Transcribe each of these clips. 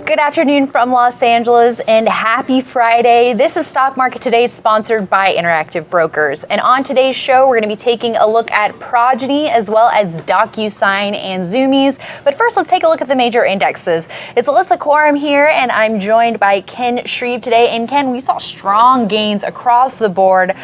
Good afternoon from Los Angeles and happy Friday. This is Stock Market Today, sponsored by Interactive Brokers. And on today's show, we're going to be taking a look at Progeny as well as DocuSign and Zoomies. But first, let's take a look at the major indexes. It's Alyssa Quorum here, and I'm joined by Ken Shreve today. And Ken, we saw strong gains across the board,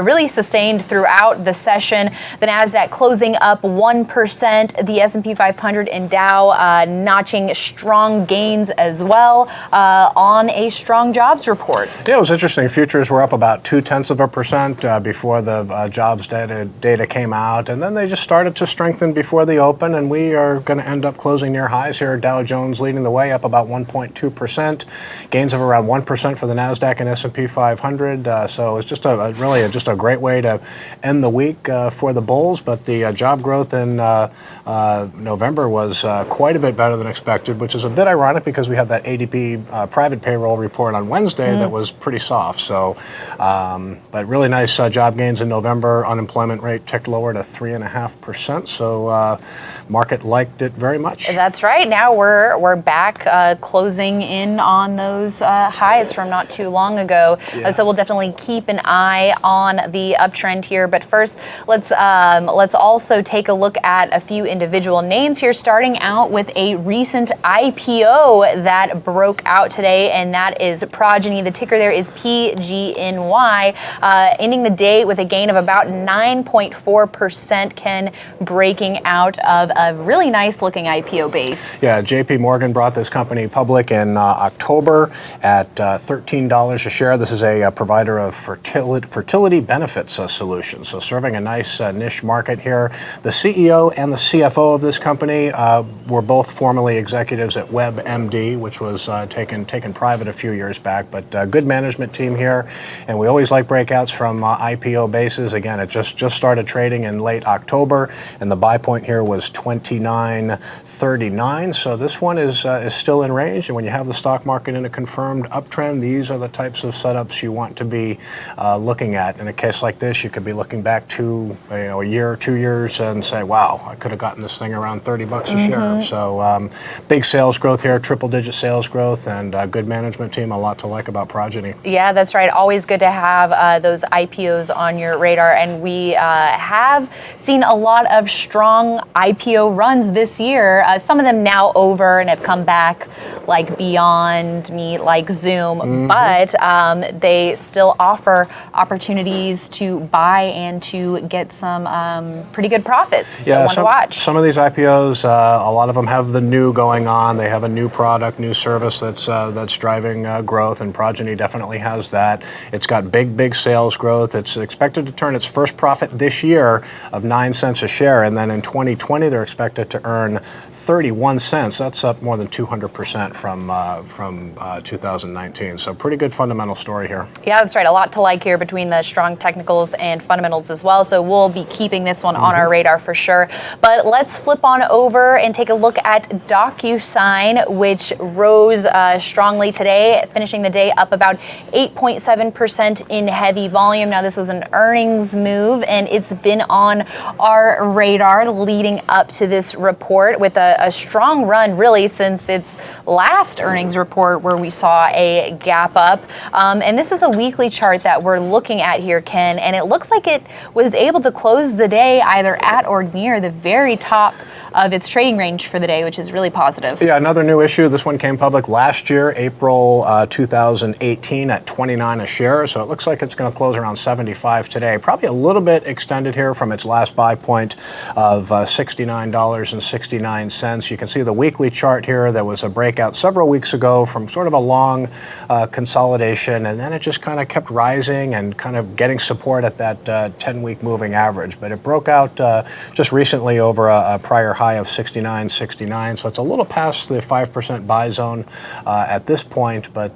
really sustained throughout the session. The NASDAQ closing up 1%, the S&P 500 and Dow notching strong gains as well on a strong jobs report. Yeah, it was interesting. Futures were up about 0.2% before the jobs data came out, and then they just started to strengthen before the open, and we are going to end up closing near highs here. Dow Jones leading the way, up about 1.2%. Gains of around 1% for the NASDAQ and S&P 500. So it's just a great way to end the week for the bulls. But the job growth in November was quite a bit better than expected, which is a bit ironic because we have that ADP private payroll report on Wednesday that was pretty soft. So, but really nice job gains in November. Unemployment rate ticked lower to 3.5%. So, market liked it very much. That's right. Now we're back closing in on those highs from not too long ago. Yeah. So we'll definitely keep an eye on the uptrend here. But first, let's also take a look at a few individual names here. Starting out with a recent IPO that broke out today, and that is Progeny. The ticker there is PGNY, ending the day with a gain of about 9.4%, Ken, breaking out of a really nice looking IPO base. Yeah, JP Morgan brought this company public in October at $13 a share. This is a provider of fertility benefits solutions, so serving a nice niche market here. The CEO and the CFO of this company were both formerly executives at WebMD, which was taken private a few years back, but good management team here. And we always like breakouts from IPO bases. Again, it just started trading in late October, and the buy point here was $29.39. So this one is still in range. And when you have the stock market in a confirmed uptrend, these are the types of setups you want to be looking at. In a case like this, you could be looking back to a year or 2 years and say, wow, I could have gotten this thing around $30 a share. So big sales growth here, triple-digit sales growth, and good management team. A lot to like about Progeny. Yeah, that's right. Always good to have those IPOs on your radar. And we have seen a lot of strong IPO runs this year. Some of them now over and have come back, like Beyond Meat, like Zoom. But they still offer opportunities to buy and to get some pretty good profits. Yeah, so one to watch. Some of these IPOs, a lot of them have the new going on. They have a new product, new service that's driving growth, and Progeny definitely has that. It's got big sales growth. It's expected to turn its first profit this year of 9 cents a share, and then in 2020 they're expected to earn 31 cents. That's up more than 200% from 2019. So pretty good fundamental story here. Yeah, that's right. A lot to like here between the strong technicals and fundamentals as well. So we'll be keeping this one on our radar for sure. But let's flip on over and take a look at DocuSign, which rose strongly today, finishing the day up about 8.7% in heavy volume. Now, this was an earnings move, and it's been on our radar leading up to this report with a strong run, really, since its last earnings report where we saw a gap up. And this is a weekly chart that we're looking at here, Ken, and it looks like it was able to close the day either at or near the very top of its trading range for the day, which is really positive. Yeah, another new issue. This one came public last year, April 2018, at 29 a share. So it looks like it's going to close around 75 today. Probably a little bit extended here from its last buy point of $69.69. You can see the weekly chart here. There was a breakout several weeks ago from sort of a long consolidation, and then it just kind of kept rising and kind of getting support at that 10-week moving average. But it broke out just recently over a prior high of 69.69, so it's a little past the 5% buy zone at this point, but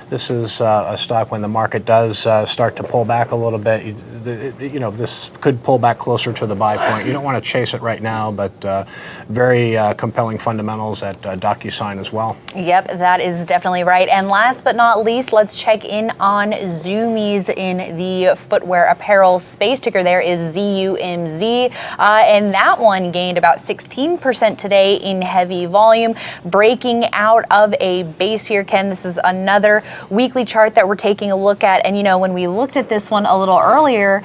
this is a stock when the market does start to pull back a little bit. This could pull back closer to the buy point. You don't want to chase it right now, but very compelling fundamentals at DocuSign as well. Yep, that is definitely right. And last but not least, let's check in on Zoomies in the footwear apparel space. Ticker there is ZUMZ, and that one gained about 6 16% today in heavy volume, breaking out of a base here. Ken, this is another weekly chart that we're taking a look at. And, you know, when we looked at this one a little earlier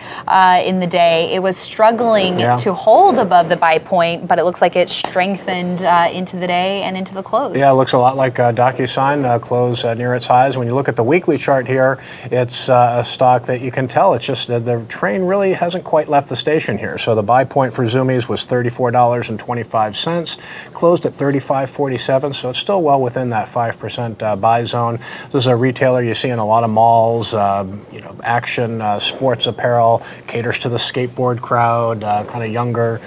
in the day, it was struggling to hold above the buy point, but it looks like it strengthened into the day and into the close. Yeah, it looks a lot like DocuSign, close near its highs. When you look at the weekly chart here, it's a stock that you can tell it's just the train really hasn't quite left the station here. So the buy point for Zoomies was $34.25, closed at $35.47, so it's still well within that 5% buy zone. This is a retailer you see in a lot of malls, action, sports apparel, caters to the skateboard crowd, kind of younger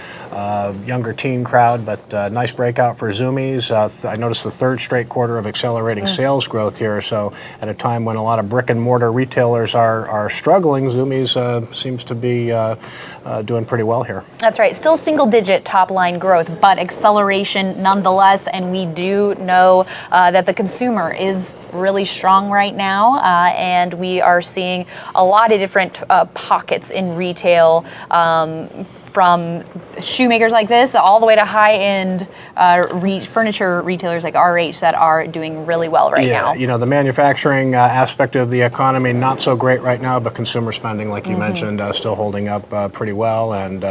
teen crowd, but nice breakout for Zoomies. I noticed the third straight quarter of accelerating sales growth here, so at a time when a lot of brick and mortar retailers are struggling, Zoomies seems to be doing pretty well here. That's right. Still single-digit top-line growth, but acceleration nonetheless. And we do know that the consumer is really strong right now, and we are seeing a lot of different pockets in retail, from shoemakers like this all the way to high-end furniture retailers like RH that are doing really well right now. Yeah, you know, the manufacturing aspect of the economy, not so great right now, but consumer spending, like you mentioned, still holding up pretty well. And,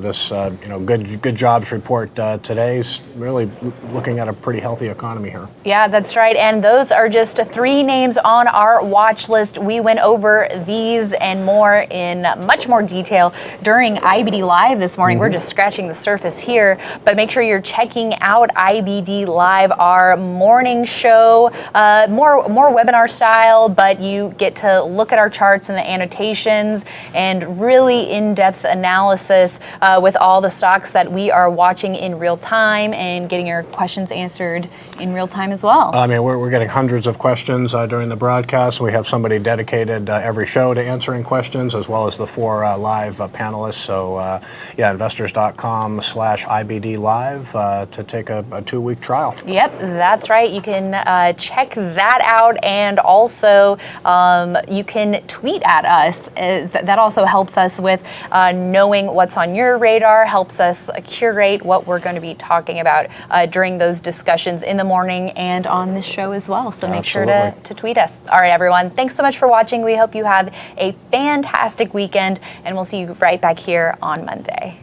this, good jobs report today is really looking at a pretty healthy economy here. Yeah, that's right. And those are just 3 names on our watch list. We went over these and more in much more detail during IBD Live this morning. We're just scratching the surface here, but make sure you're checking out IBD Live, our morning show, more webinar style, but you get to look at our charts and the annotations and really in-depth analysis with all the stocks that we are watching in real time and getting your questions answered in real time as well. I mean, we're getting hundreds of questions during the broadcast. We have somebody dedicated every show to answering questions, as well as the 4 live panelists. So investors.com/IBD Live to take a 2-week trial. Yep, that's right. You can check that out, and also you can tweet at us. That also helps us with knowing what's on your radar, helps us curate what we're going to be talking about during those discussions in the morning and on this show as well. So make sure to tweet us. All right, everyone. Thanks so much for watching. We hope you have a fantastic weekend, and we'll see you right back here on Monday.